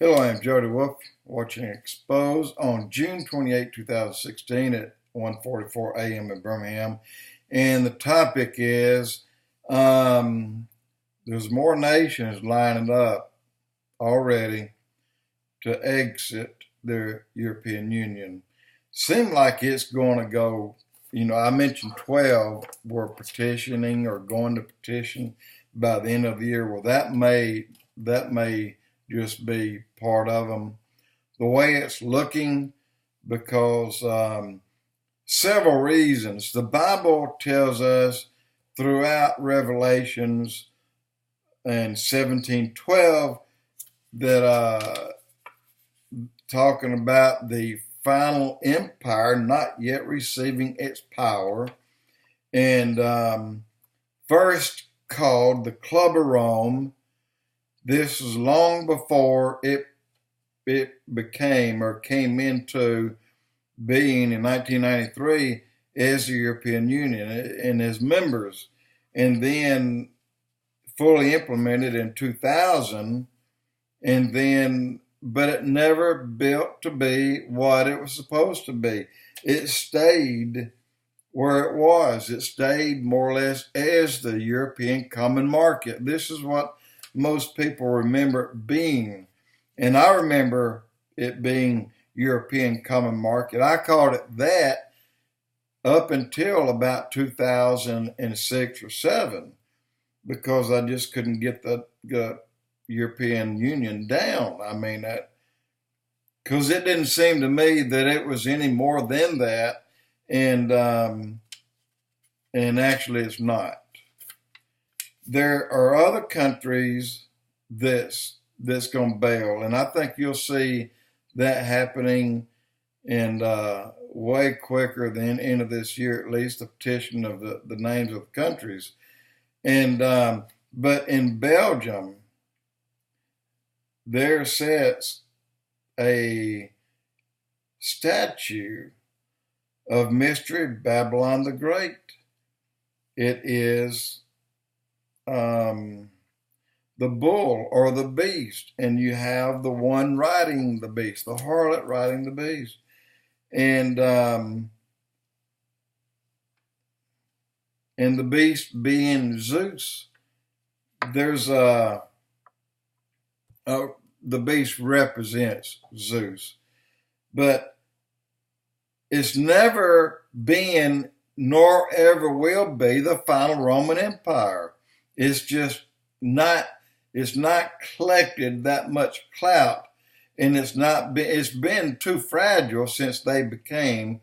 Hello, I'm Jody Wolf, watching Expoz on June 28, 2016 at 1:44 a.m. in Birmingham. And the topic is there's more nations lining up already to exit the European Union. Seems like it's going to go, I mentioned 12 were petitioning or going to petition by the end of the year. Well, that may just be part of them. The way it's looking, because several reasons. The Bible tells us throughout Revelations and 17:12 that talking about the final empire not yet receiving its power, and first called the Club of Rome. This was long before it became or came into being in 1993 as the European Union and as members, and then fully implemented in 2000, and then but it never built to be what it was supposed to be. It stayed where it was. It stayed more or less as the European Common Market. This is what most people remember it being. And I remember it being European Common Market. I called it that up until about 2006 or 7, because I just couldn't get the European Union down. I mean, because it didn't seem to me that it was any more than that, and actually it's not. There are other countries that's going to bail, and I think you'll see that happening and way quicker than end of this year, at least the petition of the names of the countries. And but in Belgium, there sits a statue of Mystery Babylon the Great. It is the bull or the beast, and you have the one riding the beast, the harlot riding the beast, and the beast being Zeus. There's the beast represents Zeus, but it's never been nor ever will be the final Roman Empire. It's just not. It's not collected that much clout, and it's been too fragile since they became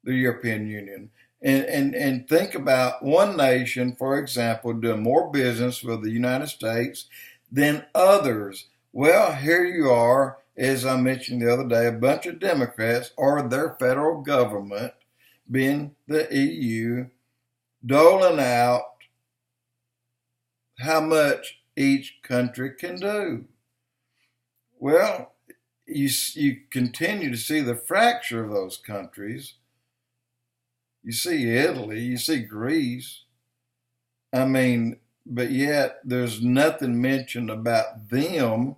the European Union. And think about one nation, for example, doing more business with the United States than others. Well, here you are, as I mentioned the other day, a bunch of Democrats or their federal government, being the EU, doling out how much each country can do. Well, you continue to see the fracture of those countries. You see Italy, you see Greece. I mean, but yet there's nothing mentioned about them.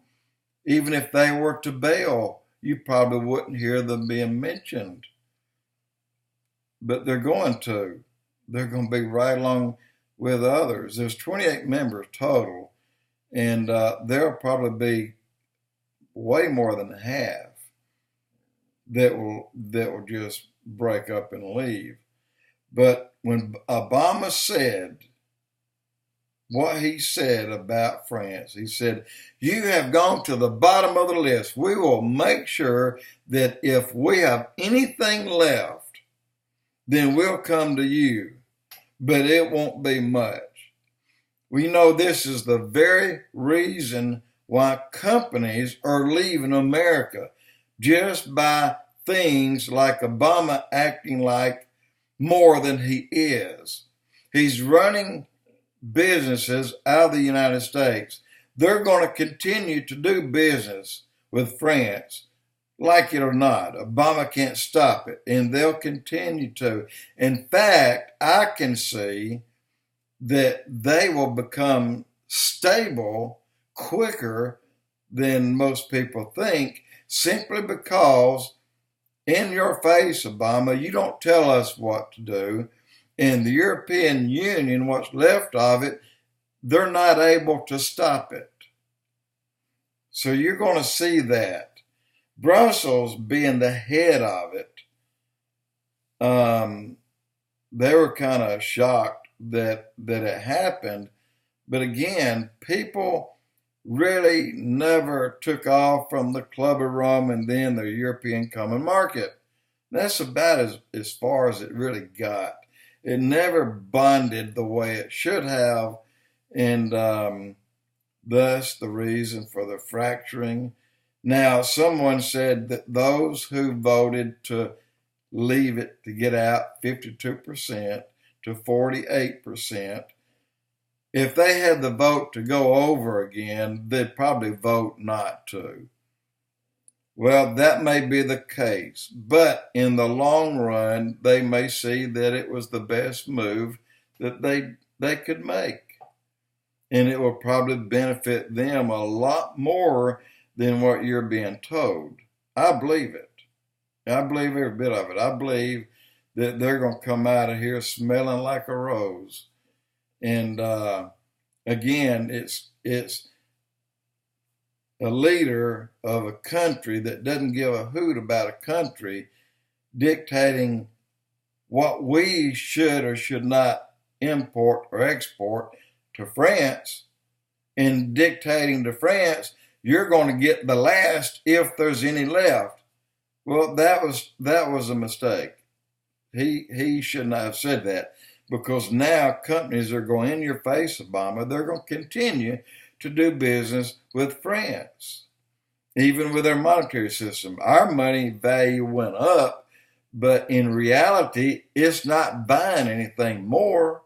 Even if they were to bail, you probably wouldn't hear them being mentioned. But they're going to. They're going to be right along with others. There's 28 members total, and there'll probably be way more than half that will just break up and leave. But when Obama said what he said about France, he said, "You have gone to the bottom of the list. We will make sure that if we have anything left, then we'll come to you, but it won't be much." We know this is the very reason why companies are leaving America, just by things like Obama acting like more than he is. He's running businesses out of the United States. They're going to continue to do business with France, like it or not. Obama can't stop it, and they'll continue to. In fact, I can see that they will become stable quicker than most people think, simply because in your face, Obama, you don't tell us what to do. In the European Union, what's left of it, they're not able to stop it. So you're going to see that. Brussels being the head of it, they were kind of shocked that it happened. But again, people really never took off from the Club of Rome and then the European Common Market. That's about as far as it really got. It never bonded the way it should have, and thus the reason for the fracturing. Now, someone said that those who voted to leave it, to get out 52% to 48%, if they had the vote to go over again, they'd probably vote not to. Well, that may be the case, but in the long run, they may see that it was the best move that they could make. And it will probably benefit them a lot more than what you're being told. I believe it. I believe every bit of it. I believe that they're going to come out of here smelling like a rose. And again, it's a leader of a country that doesn't give a hoot about a country dictating what we should or should not import or export to France, and dictating to France, you're going to get the last if there's any left. Well, that was a mistake. He should not have said that, because now companies are going in your face, Obama. They're going to continue to do business with France, even with their monetary system. Our money value went up, but in reality, it's not buying anything more,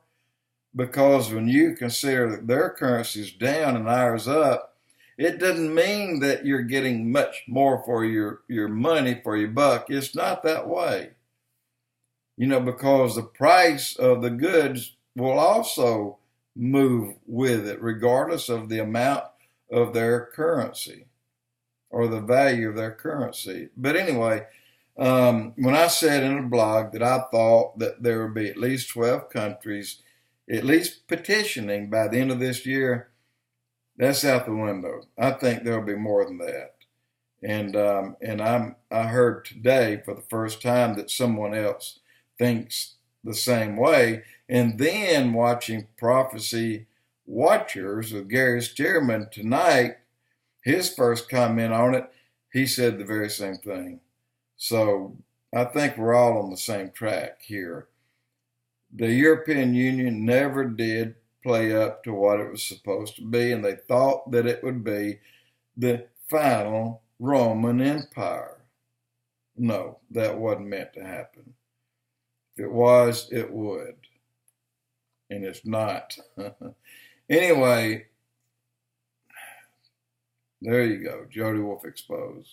because when you consider that their currency is down and ours up, it doesn't mean that you're getting much more for your money, for your buck. It's not that way. Because the price of the goods will also move with it, regardless of the amount of their currency or the value of their currency. But anyway, when I said in a blog that I thought that there would be at least 12 countries at least petitioning by the end of this year, that's out the window. I think there'll be more than that. And I heard today for the first time that someone else thinks the same way. And then watching Prophecy Watchers with Gary Stearman tonight, his first comment on it, he said the very same thing. So I think we're all on the same track here. The European Union never did play up to what it was supposed to be, and they thought that it would be the final Roman Empire. No, that wasn't meant to happen. If it was, it would. And it's not. Anyway, there you go. Jody Wolf Expoz.